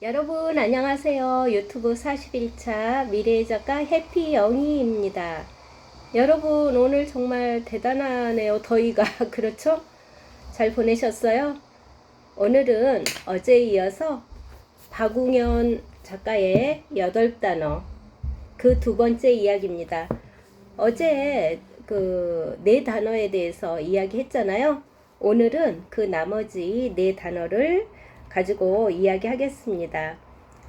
여러분 안녕하세요. 유튜브 41차 미래의 작가 해피영희입니다. 여러분 오늘 정말 대단하네요. 더위가 그렇죠? 잘 보내셨어요? 오늘은 어제에 이어서 박웅현 작가의 8단어 그 두 번째 이야기입니다. 어제 그 네 단어에 대해서 이야기했잖아요. 오늘은 그 나머지 네 단어를 가지고 이야기하겠습니다.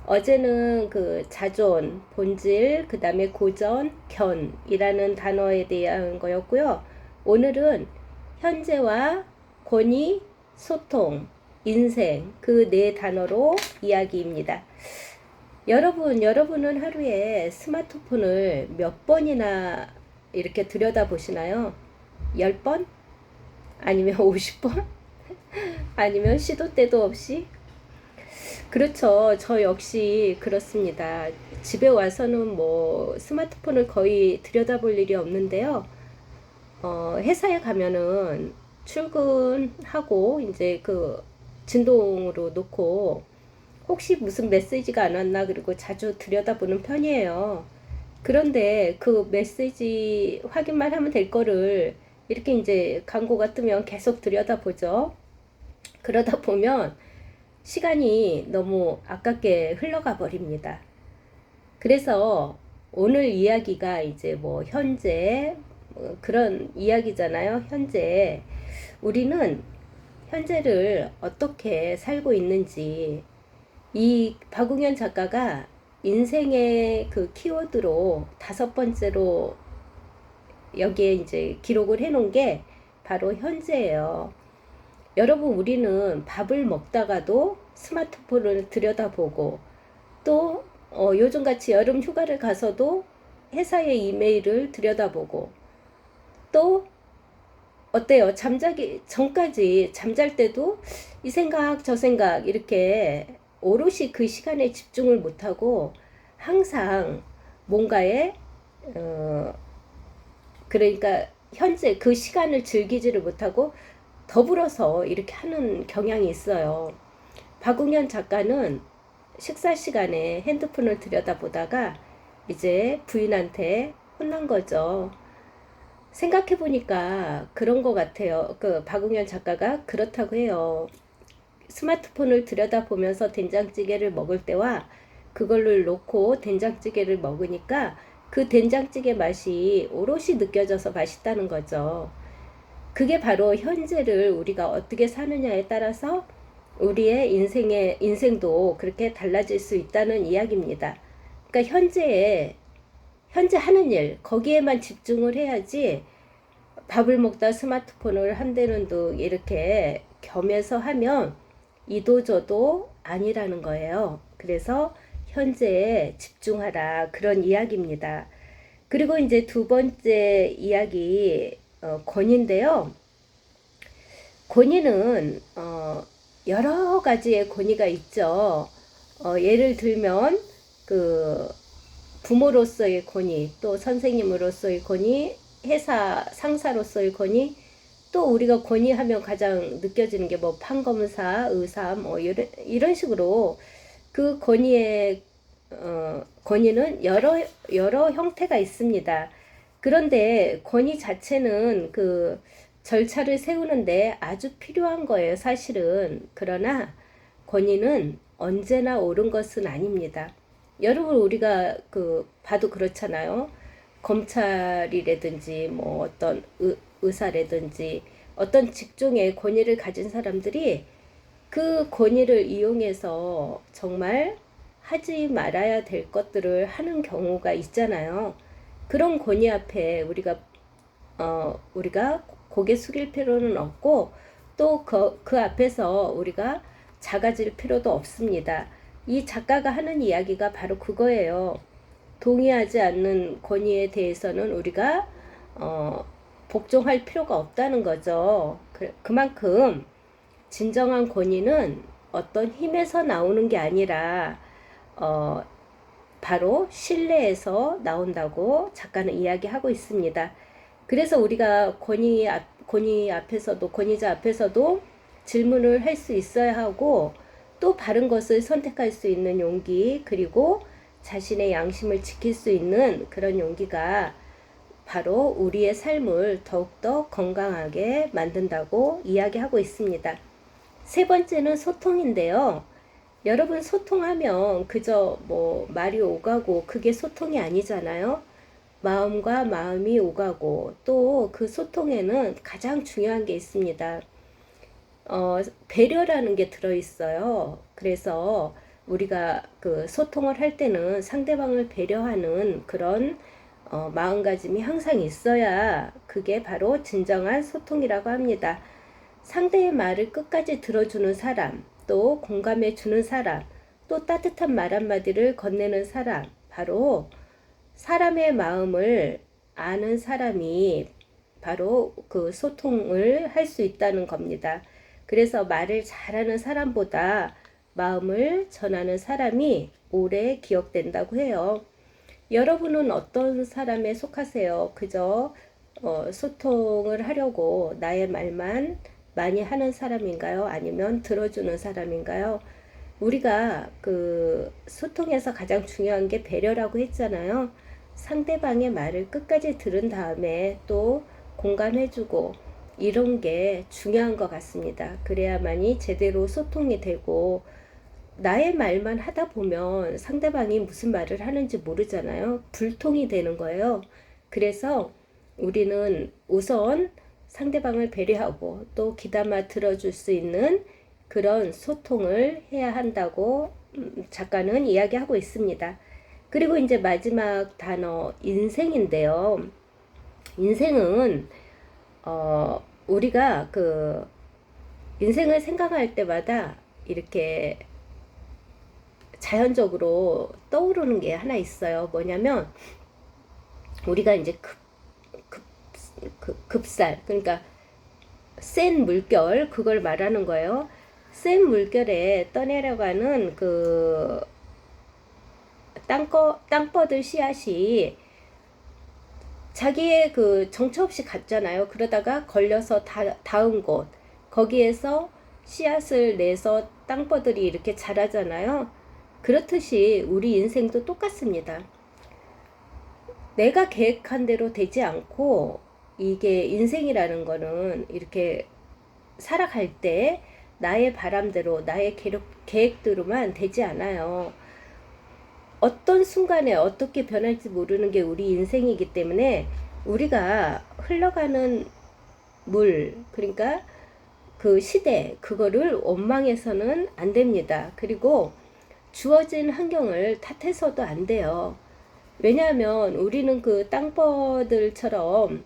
어제는 그 자존, 본질, 그 다음에 고전, 견이라는 단어에 대한 거였고요. 오늘은 현재와 권위, 소통, 인생 그 네 단어로 이야기입니다. 여러분은 하루에 스마트폰을 몇 번이나 이렇게 들여다보시나요? 10번? 아니면 50번? 아니면 시도 때도 없이? 그렇죠. 저 역시 그렇습니다. 집에 와서는 뭐 스마트폰을 거의 들여다볼 일이 없는데요. 회사에 가면은 출근하고 이제 그 진동으로 놓고 혹시 무슨 메시지가 안 왔나 그리고 자주 들여다보는 편이에요. 그런데 그 메시지 확인만 하면 될 거를 이렇게 이제 광고가 뜨면 계속 들여다보죠. 그러다 보면 시간이 너무 아깝게 흘러가 버립니다. 그래서 오늘 이야기가 이제 뭐 현재 그런 이야기잖아요. 현재 우리는 현재를 어떻게 살고 있는지 이 박웅현 작가가 인생의 그 키워드로 다섯 번째로 여기에 이제 기록을 해놓은 게 바로 현재예요. 여러분, 우리는 밥을 먹다가도 스마트폰을 들여다보고 또 요즘같이 여름 휴가를 가서도 회사의 이메일을 들여다보고 또 어때요? 잠자기 전까지 잠잘 때도 이 생각 저 생각 이렇게 오롯이 그 시간에 집중을 못하고 항상 뭔가에 어 그러니까 현재 그 시간을 즐기지를 못하고 더불어서 이렇게 하는 경향이 있어요. 박웅현 작가는 식사 시간에 핸드폰을 들여다보다가 이제 부인한테 혼난 거죠. 생각해보니까 그런 것 같아요. 그 박웅현 작가가 그렇다고 해요. 스마트폰을 들여다보면서 된장찌개를 먹을 때와 그걸를 놓고 된장찌개를 먹으니까 그 된장찌개 맛이 오롯이 느껴져서 맛있다는 거죠. 그게 바로 현재를 우리가 어떻게 사느냐에 따라서 우리의 인생도 그렇게 달라질 수 있다는 이야기입니다. 그러니까 현재 하는 일, 거기에만 집중을 해야지 밥을 먹다 스마트폰을 한대는 둥 이렇게 겸해서 하면 이도저도 아니라는 거예요. 그래서 현재에 집중하라 그런 이야기입니다. 그리고 이제 두 번째 이야기 권위인데요. 권위는 여러 가지의 권위가 있죠. 예를 들면 그 부모로서의 권위, 또 선생님으로서의 권위, 회사 상사로서의 권위, 또 우리가 권위하면 가장 느껴지는 게 뭐 판검사, 의사, 뭐 이런 식으로 그 권위의 권위는 여러 형태가 있습니다. 그런데 권위 자체는 그 절차를 세우는데 아주 필요한 거예요, 사실은. 그러나 권위는 언제나 옳은 것은 아닙니다. 여러분, 우리가 그 봐도 그렇잖아요. 검찰이라든지 뭐 어떤 의사라든지 어떤 직종의 권위를 가진 사람들이 그 권위를 이용해서 정말 하지 말아야 될 것들을 하는 경우가 있잖아요. 그런 권위 앞에 우리가 고개 숙일 필요는 없고 또 그 앞에서 우리가 작아질 필요도 없습니다. 이 작가가 하는 이야기가 바로 그거예요. 동의하지 않는 권위에 대해서는 우리가 복종할 필요가 없다는 거죠. 그만큼 진정한 권위는 어떤 힘에서 나오는 게 아니라 바로 신뢰에서 나온다고 작가는 이야기하고 있습니다. 그래서 우리가 권위자 앞에서도 질문을 할 수 있어야 하고 또 바른 것을 선택할 수 있는 용기, 그리고 자신의 양심을 지킬 수 있는 그런 용기가 바로 우리의 삶을 더욱더 건강하게 만든다고 이야기하고 있습니다. 세 번째는 소통인데요. 여러분, 소통하면 그저 말이 오가고 그게 소통이 아니잖아요. 마음과 마음이 오가고 또 그 소통에는 가장 중요한 게 있습니다. 배려라는 게 들어있어요. 그래서 우리가 그 소통을 할 때는 상대방을 배려하는 그런 마음가짐이 항상 있어야 그게 바로 진정한 소통이라고 합니다. 상대의 말을 끝까지 들어주는 사람, 또 공감해주는 사람, 또 따뜻한 말 한마디를 건네는 사람, 바로 사람의 마음을 아는 사람이 바로 그 소통을 할 수 있다는 겁니다. 그래서 말을 잘하는 사람보다 마음을 전하는 사람이 오래 기억된다고 해요. 여러분은 어떤 사람에 속하세요? 그저 소통을 하려고 나의 말만 많이 하는 사람인가요? 아니면 들어주는 사람인가요? 우리가 그 소통에서 가장 중요한 게 배려라고 했잖아요. 상대방의 말을 끝까지 들은 다음에 또 공감해주고 이런 게 중요한 것 같습니다. 그래야만이 제대로 소통이 되고, 나의 말만 하다 보면 상대방이 무슨 말을 하는지 모르잖아요. 불통이 되는 거예요. 그래서 우리는 우선 상대방을 배려하고 또 귀담아 들어줄 수 있는 그런 소통을 해야 한다고 작가는 이야기하고 있습니다. 그리고 이제 마지막 단어 인생인데요. 인생은 우리가 그 인생을 생각할 때마다 이렇게 자연적으로 떠오르는 게 하나 있어요. 뭐냐면 우리가 이제 급살, 그러니까 센 물결, 그걸 말하는 거예요. 센 물결에 떠내려가는 그 땅버들 씨앗이 자기의 그 정처 없이 갔잖아요. 그러다가 걸려서 닿은 곳, 거기에서 씨앗을 내서 땅버들이 이렇게 자라잖아요. 그렇듯이 우리 인생도 똑같습니다. 내가 계획한 대로 되지 않고, 이게 인생이라는 거는 이렇게 살아갈 때 나의 바람대로, 나의 계획대로만 되지 않아요. 어떤 순간에 어떻게 변할지 모르는 게 우리 인생이기 때문에 우리가 흘러가는 물, 그러니까 그 시대, 그거를 원망해서는 안 됩니다. 그리고 주어진 환경을 탓해서도 안 돼요. 왜냐하면 우리는 그 땅버들처럼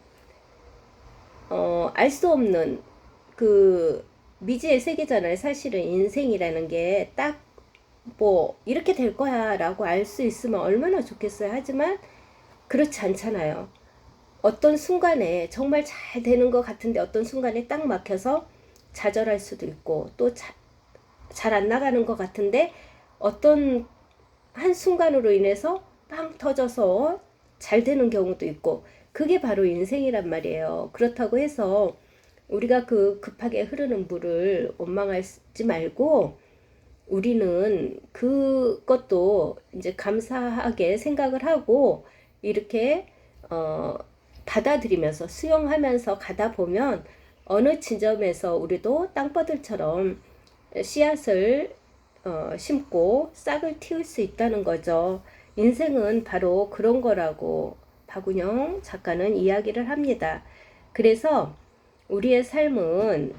알 수 없는 그 미지의 세계잖아요. 사실은 인생이라는 게 딱 이렇게 될 거야 라고 알 수 있으면 얼마나 좋겠어요. 하지만 그렇지 않잖아요. 어떤 순간에 정말 잘 되는 것 같은데 어떤 순간에 딱 막혀서 좌절할 수도 있고, 또 잘 안 나가는 것 같은데 어떤 한순간으로 인해서 빵 터져서 잘 되는 경우도 있고, 그게 바로 인생이란 말이에요. 그렇다고 해서 우리가 그 급하게 흐르는 물을 원망하지 말고, 우리는 그것도 이제 감사하게 생각을 하고 이렇게 받아들이면서 수용하면서 가다 보면 어느 지점에서 우리도 땅버들처럼 씨앗을 심고 싹을 틔울 수 있다는 거죠. 인생은 바로 그런 거라고 박운영 작가는 이야기를 합니다. 그래서 우리의 삶은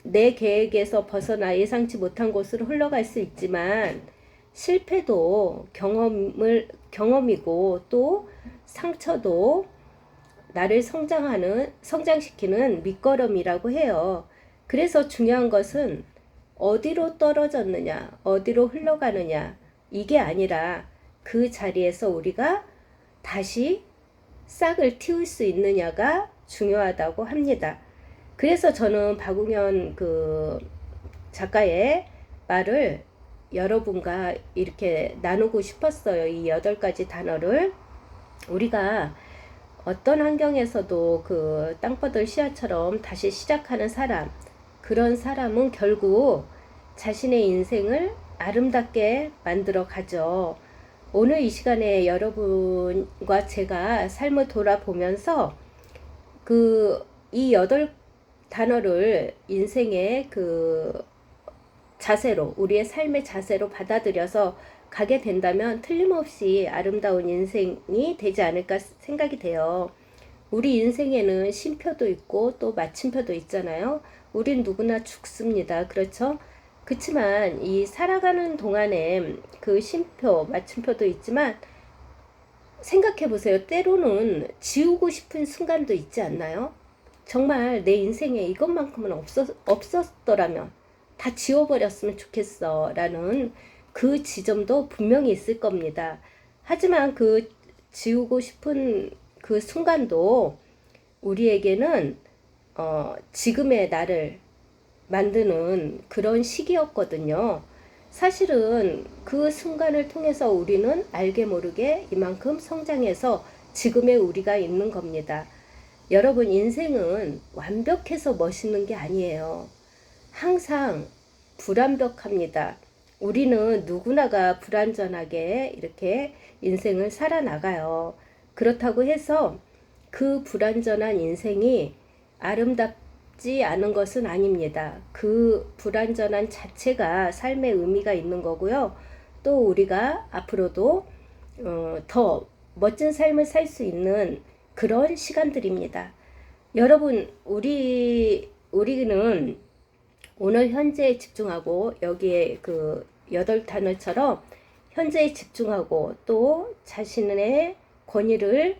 내 계획에서 벗어나 예상치 못한 곳으로 흘러갈 수 있지만, 실패도 경험이고 또 상처도 나를 성장시키는 밑거름이라고 해요. 그래서 중요한 것은 어디로 떨어졌느냐, 어디로 흘러가느냐, 이게 아니라 그 자리에서 우리가 다시 싹을 틔울 수 있느냐가 중요하다고 합니다. 그래서 저는 박웅현 그 작가의 말을 여러분과 이렇게 나누고 싶었어요. 이 8가지 단어를. 우리가 어떤 환경에서도 그 땅버들 씨앗처럼 다시 시작하는 사람, 그런 사람은 결국 자신의 인생을 아름답게 만들어 가죠. 오늘 이 시간에 여러분과 제가 삶을 돌아보면서 이 8단어를 인생의 자세로, 우리의 삶의 자세로 받아들여서 가게 된다면 틀림없이 아름다운 인생이 되지 않을까 생각이 돼요. 우리 인생에는 쉼표도 있고 또 마침표도 있잖아요. 우린 누구나 죽습니다. 그렇죠? 그렇지만 이 살아가는 동안에 그 쉼표, 마침표도 있지만 생각해 보세요. 때로는 지우고 싶은 순간도 있지 않나요? 정말 내 인생에 이것만큼은 없었더라면 다 지워버렸으면 좋겠어 라는 그 지점도 분명히 있을 겁니다. 하지만 그 지우고 싶은 그 순간도 우리에게는 지금의 나를 만드는 그런 시기였거든요. 사실은 그 순간을 통해서 우리는 알게 모르게 이만큼 성장해서 지금의 우리가 있는 겁니다. 여러분, 인생은 완벽해서 멋있는 게 아니에요. 항상 불완벽합니다. 우리는 누구나가 불완전하게 이렇게 인생을 살아나가요. 그렇다고 해서 그 불완전한 인생이 아름답지 않은 것은 아닙니다. 그 불완전한 자체가 삶의 의미가 있는 거고요. 또 우리가 앞으로도 더 멋진 삶을 살 수 있는 그런 시간들입니다. 여러분, 우리는 오늘 현재에 집중하고 여기에 그 8단어처럼 현재에 집중하고 또 자신의 권위를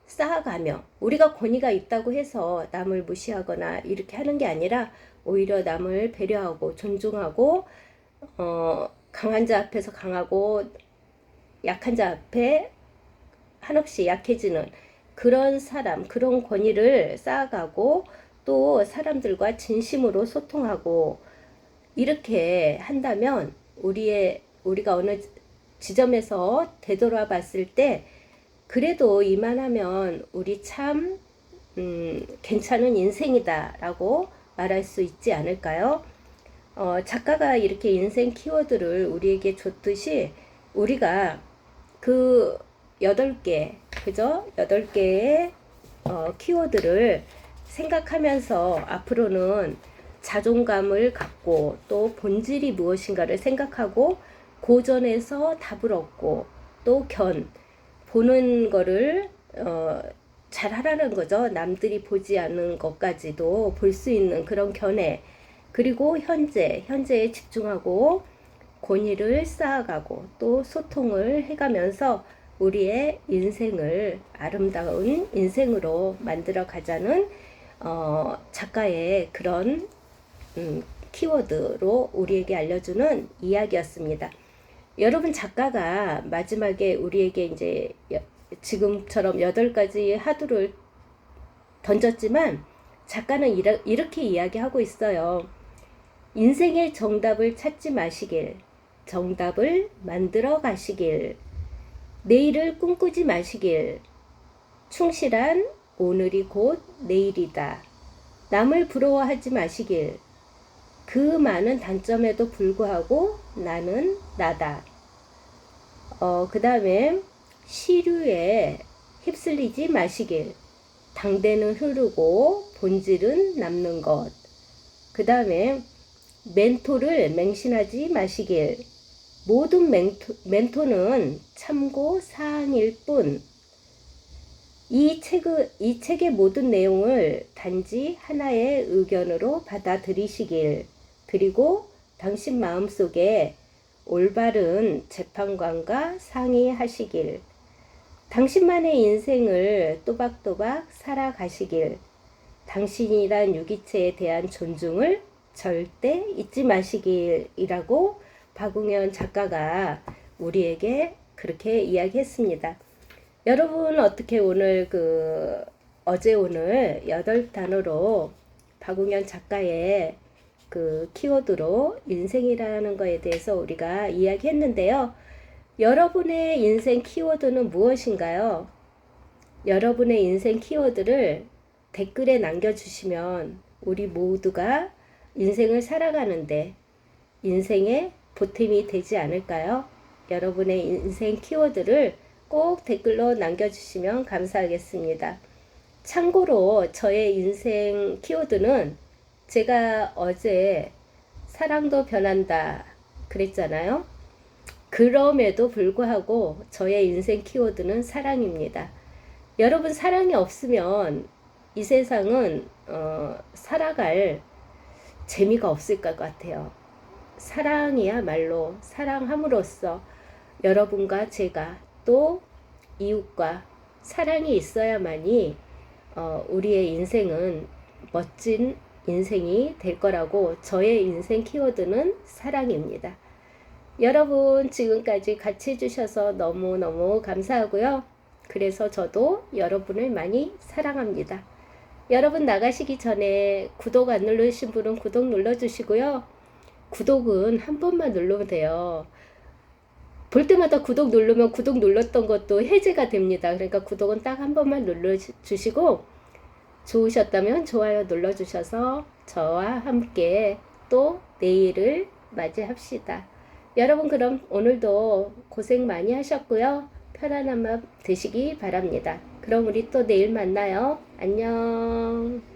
쌓아가며, 우리가 권위가 있다고 해서 남을 무시하거나 이렇게 하는 게 아니라 오히려 남을 배려하고 존중하고 강한 자 앞에서 강하고 약한 자 앞에 한없이 약해지는 그런 사람, 그런 권위를 쌓아가고 또 사람들과 진심으로 소통하고 이렇게 한다면 우리가 어느 지점에서 되돌아 봤을 때 그래도 이만하면 우리 참 괜찮은 인생이다 라고 말할 수 있지 않을까요? 작가가 이렇게 인생 키워드를 우리에게 줬듯이 우리가 그 8개, 그죠? 8개의 키워드를 생각하면서 앞으로는 자존감을 갖고 또 본질이 무엇인가를 생각하고 고전에서 답을 얻고 또 보는 거를 잘 하라는 거죠. 남들이 보지 않는 것까지도 볼 수 있는 그런 견해, 그리고 현재에 집중하고 권위를 쌓아가고 또 소통을 해가면서 우리의 인생을 아름다운 인생으로 만들어 가자는 작가의 그런 키워드로 우리에게 알려주는 이야기였습니다. 여러분, 작가가 마지막에 우리에게 이제 지금처럼 8가지 하두를 던졌지만 작가는 이렇게 이야기하고 있어요. 인생의 정답을 찾지 마시길, 정답을 만들어 가시길, 내일을 꿈꾸지 마시길, 충실한 오늘이 곧 내일이다. 남을 부러워하지 마시길, 그 많은 단점에도 불구하고 나는 나다. 그 다음에 시류에 휩쓸리지 마시길, 당대는 흐르고 본질은 남는 것. 그 다음에 멘토를 맹신하지 마시길, 모든 멘토는 참고 사항일 뿐. 이 책의 모든 내용을 단지 하나의 의견으로 받아들이시길, 그리고 당신 마음속에 올바른 재판관과 상의하시길, 당신만의 인생을 또박또박 살아가시길, 당신이란 유기체에 대한 존중을 절대 잊지 마시길이라고 박웅현 작가가 우리에게 그렇게 이야기했습니다. 여러분, 어떻게 오늘 어제 오늘 8단어로 박웅현 작가의 그 키워드로 인생이라는 거에 대해서 우리가 이야기했는데요. 여러분의 인생 키워드는 무엇인가요? 여러분의 인생 키워드를 댓글에 남겨주시면 우리 모두가 인생을 살아가는데 인생의 보탬이 되지 않을까요? 여러분의 인생 키워드를 꼭 댓글로 남겨주시면 감사하겠습니다. 참고로 저의 인생 키워드는 제가 어제 사랑도 변한다 그랬잖아요. 그럼에도 불구하고 저의 인생 키워드는 사랑입니다. 여러분, 사랑이 없으면 이 세상은 살아갈 재미가 없을 것 같아요. 사랑이야말로, 사랑함으로써 여러분과 제가 또 이웃과 사랑이 있어야만이 우리의 인생은 멋진 인생이 될 거라고, 저의 인생 키워드는 사랑입니다. 여러분, 지금까지 같이 해주셔서 너무너무 감사하고요. 그래서 저도 여러분을 많이 사랑합니다. 여러분, 나가시기 전에 구독 안 누르신 분은 구독 눌러주시고요. 구독은 한 번만 누르면 돼요. 볼 때마다 구독 누르면 구독 눌렀던 것도 해제가 됩니다. 그러니까 구독은 딱 한 번만 눌러주시고, 좋으셨다면 좋아요 눌러주셔서 저와 함께 또 내일을 맞이합시다. 여러분, 그럼 오늘도 고생 많이 하셨고요. 편안한 밤 되시기 바랍니다. 그럼 우리 또 내일 만나요. 안녕.